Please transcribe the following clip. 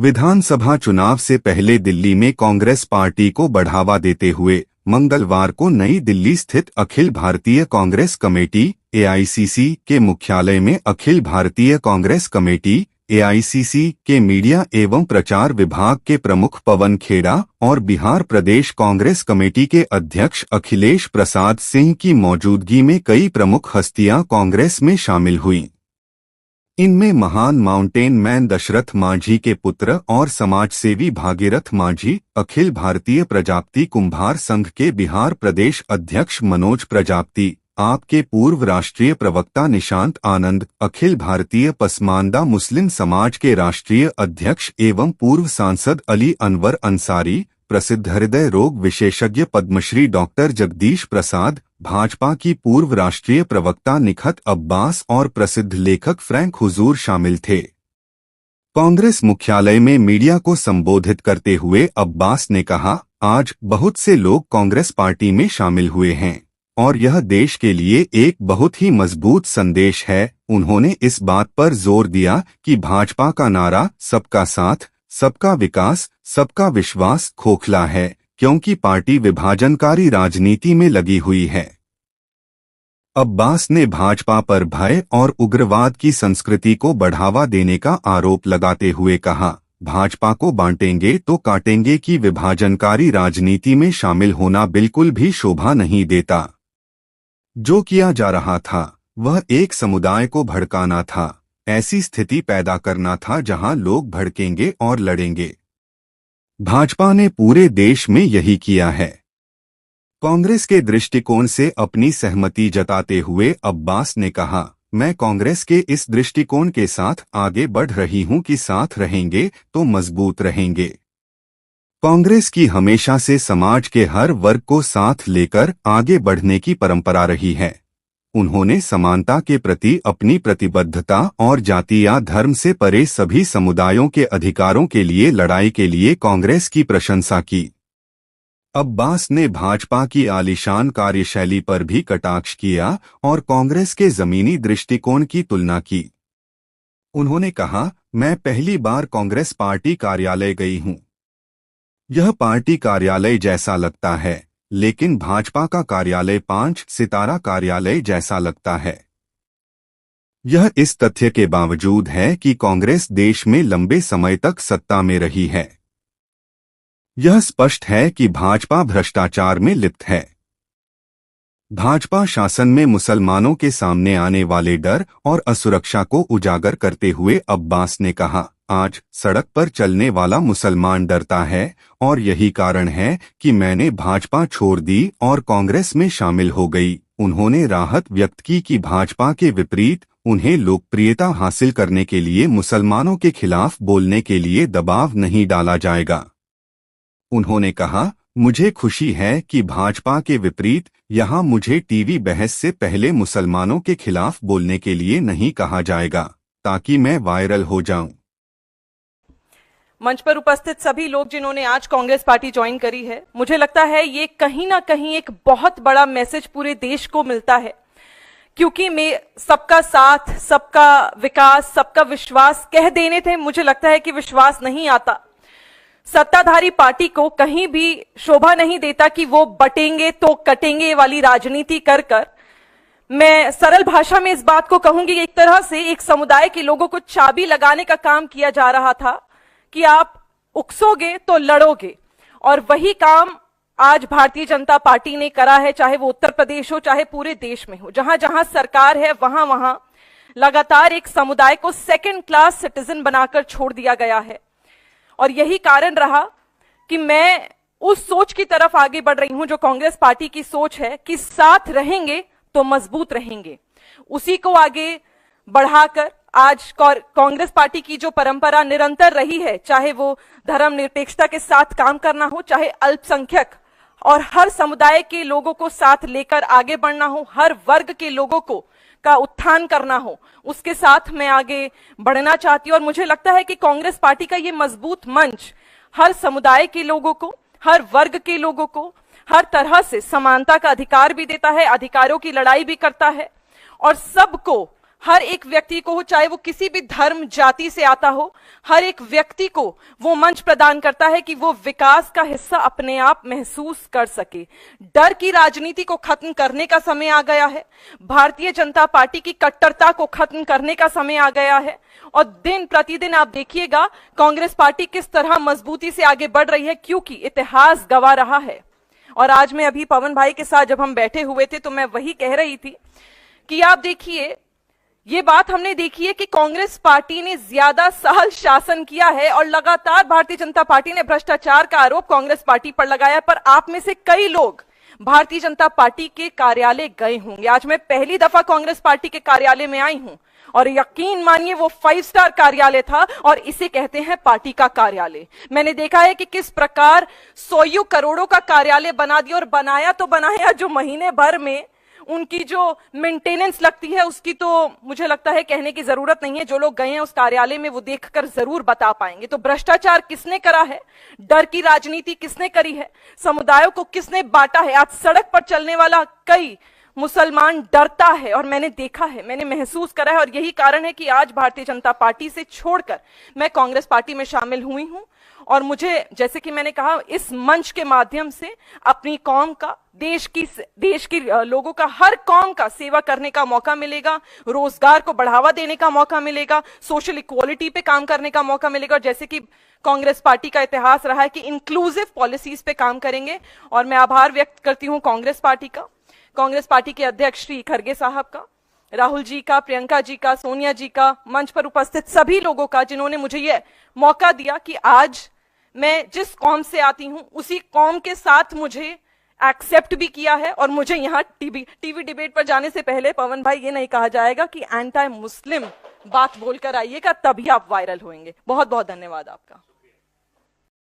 विधानसभा चुनाव से पहले दिल्ली में कांग्रेस पार्टी को बढ़ावा देते हुए मंगलवार को नई दिल्ली स्थित अखिल भारतीय कांग्रेस कमेटी (एआईसीसी) के मुख्यालय में अखिल भारतीय कांग्रेस कमेटी (एआईसीसी) के मीडिया एवं प्रचार विभाग के प्रमुख पवन खेड़ा और बिहार प्रदेश कांग्रेस कमेटी के अध्यक्ष अखिलेश प्रसाद सिंह की मौजूदगी में कई प्रमुख हस्तियां कांग्रेस में शामिल हुईं। इनमें महान माउंटेन मैन दशरथ मांझी के पुत्र और समाजसेवी भागीरथ मांझी, अखिल भारतीय प्रजापति कुम्हार संघ के बिहार प्रदेश अध्यक्ष मनोज प्रजापति, आप के पूर्व राष्ट्रीय प्रवक्ता निशांत आनंद, अखिल भारतीय पसमानदा मुस्लिम समाज के राष्ट्रीय अध्यक्ष एवं पूर्व सांसद अली अनवर अंसारी, प्रसिद्ध हृदय रोग विशेषज्ञ पद्मश्री डॉक्टर जगदीश प्रसाद, भाजपा की पूर्व राष्ट्रीय प्रवक्ता निखत अब्बास और प्रसिद्ध लेखक फ्रैंक हुजूर शामिल थे। कांग्रेस मुख्यालय में मीडिया को संबोधित करते हुए अब्बास ने कहा, आज बहुत से लोग कांग्रेस पार्टी में शामिल हुए हैं और यह देश के लिए एक बहुत ही मजबूत संदेश है। उन्होंने इस बात पर जोर दिया कि भाजपा का नारा सबका साथ, सबका विकास, सबका विश्वास खोखला है, क्योंकि पार्टी विभाजनकारी राजनीति में लगी हुई है। अब्बास ने भाजपा पर भय और उग्रवाद की संस्कृति को बढ़ावा देने का आरोप लगाते हुए कहा, भाजपा को बांटेंगे तो काटेंगे की विभाजनकारी राजनीति में शामिल होना बिल्कुल भी शोभा नहीं देता। जो किया जा रहा था वह एक समुदाय को भड़काना था, ऐसी स्थिति पैदा करना था जहां लोग भड़केंगे और लड़ेंगे। भाजपा ने पूरे देश में यही किया है। कांग्रेस के दृष्टिकोण से अपनी सहमति जताते हुए अब्बास ने कहा, मैं कांग्रेस के इस दृष्टिकोण के साथ आगे बढ़ रही हूं कि साथ रहेंगे तो मजबूत रहेंगे। कांग्रेस की हमेशा से समाज के हर वर्ग को साथ लेकर आगे बढ़ने की परंपरा रही है। उन्होंने समानता के प्रति अपनी प्रतिबद्धता और जाति या धर्म से परे सभी समुदायों के अधिकारों के लिए लड़ाई के लिए कांग्रेस की प्रशंसा की। अब्बास ने भाजपा की आलीशान कार्यशैली पर भी कटाक्ष किया और कांग्रेस के जमीनी दृष्टिकोण की तुलना की। उन्होंने कहा, मैं पहली बार कांग्रेस पार्टी कार्यालय गई हूं। यह पार्टी कार्यालय जैसा लगता है, लेकिन भाजपा का कार्यालय 5 सितारा कार्यालय जैसा लगता है। यह इस तथ्य के बावजूद है कि कांग्रेस देश में लंबे समय तक सत्ता में रही है। यह स्पष्ट है कि भाजपा भ्रष्टाचार में लिप्त है। भाजपा शासन में मुसलमानों के सामने आने वाले डर और असुरक्षा को उजागर करते हुए अब्बास ने कहा, आज सड़क पर चलने वाला मुसलमान डरता है और यही कारण है कि मैंने भाजपा छोड़ दी और कांग्रेस में शामिल हो गई। उन्होंने राहत व्यक्त की कि भाजपा के विपरीत उन्हें लोकप्रियता हासिल करने के लिए मुसलमानों के खिलाफ बोलने के लिए दबाव नहीं डाला जाएगा। उन्होंने कहा, मुझे खुशी है कि भाजपा के विपरीत यहां मुझे टीवी बहस से पहले मुसलमानों के खिलाफ बोलने के लिए नहीं कहा जाएगा, ताकि मैं वायरल हो जाऊं। मंच पर उपस्थित सभी लोग जिन्होंने आज कांग्रेस पार्टी ज्वाइन करी है, मुझे लगता है ये कहीं ना कहीं एक बहुत बड़ा मैसेज पूरे देश को मिलता है, क्योंकि मैं सबका साथ, सबका विकास, सबका विश्वास कह देने थे। मुझे लगता है कि विश्वास नहीं आता। सत्ताधारी पार्टी को कहीं भी शोभा नहीं देता कि वो बटेंगे तो कटेंगे वाली राजनीति कर कर। मैं सरल भाषा में इस बात को कहूंगी, एक तरह से एक समुदाय के लोगों को चाबी लगाने का काम किया जा रहा था कि आप उकसोगे तो लड़ोगे, और वही काम आज भारतीय जनता पार्टी ने करा है, चाहे वो उत्तर प्रदेश हो, चाहे पूरे देश में हो। जहां जहां सरकार है वहां वहां लगातार एक समुदाय को सेकंड क्लास सिटीजन बनाकर छोड़ दिया गया है। और यही कारण रहा कि मैं उस सोच की तरफ आगे बढ़ रही हूं जो कांग्रेस पार्टी की सोच है कि साथ रहेंगे तो मजबूत रहेंगे। उसी को आगे बढ़ाकर आज कांग्रेस पार्टी की जो परंपरा निरंतर रही है, चाहे वो धर्मनिरपेक्षता के साथ काम करना हो, चाहे अल्पसंख्यक और हर समुदाय के लोगों को साथ लेकर आगे बढ़ना हो, हर वर्ग के लोगों को का उत्थान करना हो, उसके साथ मैं आगे बढ़ना चाहती हूं। और मुझे लगता है कि कांग्रेस पार्टी का ये मजबूत मंच हर समुदाय के लोगों को, हर वर्ग के लोगों को हर तरह से समानता का अधिकार भी देता है, अधिकारों की लड़ाई भी करता है और सबको हर एक व्यक्ति को, चाहे वो किसी भी धर्म जाति से आता हो, हर एक व्यक्ति को वो मंच प्रदान करता है कि वो विकास का हिस्सा अपने आप महसूस कर सके। डर की राजनीति को खत्म करने का समय आ गया है। भारतीय जनता पार्टी की कट्टरता को खत्म करने का समय आ गया है। और दिन प्रतिदिन आप देखिएगा कांग्रेस पार्टी किस तरह मजबूती से आगे बढ़ रही है, क्योंकि इतिहास गवाह रहा है। और आज मैं अभी पवन भाई के साथ जब हम बैठे हुए थे तो मैं वही कह रही थी कि आप देखिए, ये बात हमने देखी है कि कांग्रेस पार्टी ने ज्यादा साल शासन किया है और लगातार भारतीय जनता पार्टी ने भ्रष्टाचार का आरोप कांग्रेस पार्टी पर लगाया। पर आप में से कई लोग भारतीय जनता पार्टी के कार्यालय गए होंगे। आज मैं पहली दफा कांग्रेस पार्टी के कार्यालय में आई हूं और यकीन मानिए वो 5 स्टार कार्यालय था और इसे कहते हैं पार्टी का कार्यालय। मैंने देखा है कि किस प्रकार 100 करोड़ों का कार्यालय बना दिया, और बनाया तो बनाया, जो महीने भर में उनकी जो मेंटेनेंस लगती है उसकी तो मुझे लगता है कहने की जरूरत नहीं है। जो लोग गए हैं उस कार्यालय में वो देखकर जरूर बता पाएंगे। तो भ्रष्टाचार किसने करा है, डर की राजनीति किसने करी है, समुदायों को किसने बांटा है। आज सड़क पर चलने वाला कई मुसलमान डरता है और मैंने देखा है, मैंने महसूस करा है। और यही कारण है कि आज भारतीय जनता पार्टी से छोड़कर मैं कांग्रेस पार्टी में शामिल हुई हूं। और मुझे, जैसे कि मैंने कहा, इस मंच के माध्यम से अपनी कौम का, देश की लोगों का, हर कौम का सेवा करने का मौका मिलेगा, रोजगार को बढ़ावा देने का मौका मिलेगा, सोशल इक्वालिटी पे काम करने का मौका मिलेगा। और जैसे कि कांग्रेस पार्टी का इतिहास रहा है कि इंक्लूसिव पॉलिसीज पे काम करेंगे। और मैं आभार व्यक्त करती हूं कांग्रेस पार्टी का, कांग्रेस पार्टी के अध्यक्ष श्री खड़गे साहब का, राहुल जी का, प्रियंका जी का, सोनिया जी का, मंच पर उपस्थित सभी लोगों का जिन्होंने मुझे यह मौका दिया कि आज मैं जिस कौम से आती हूं उसी कौम के साथ मुझे एक्सेप्ट भी किया है। और मुझे यहाँ टीवी डिबेट पर जाने से पहले पवन भाई ये नहीं कहा जाएगा कि एंटी मुस्लिम बात बोलकर आइएगा, तभी आप वायरल होंगे। बहुत बहुत धन्यवाद आपका।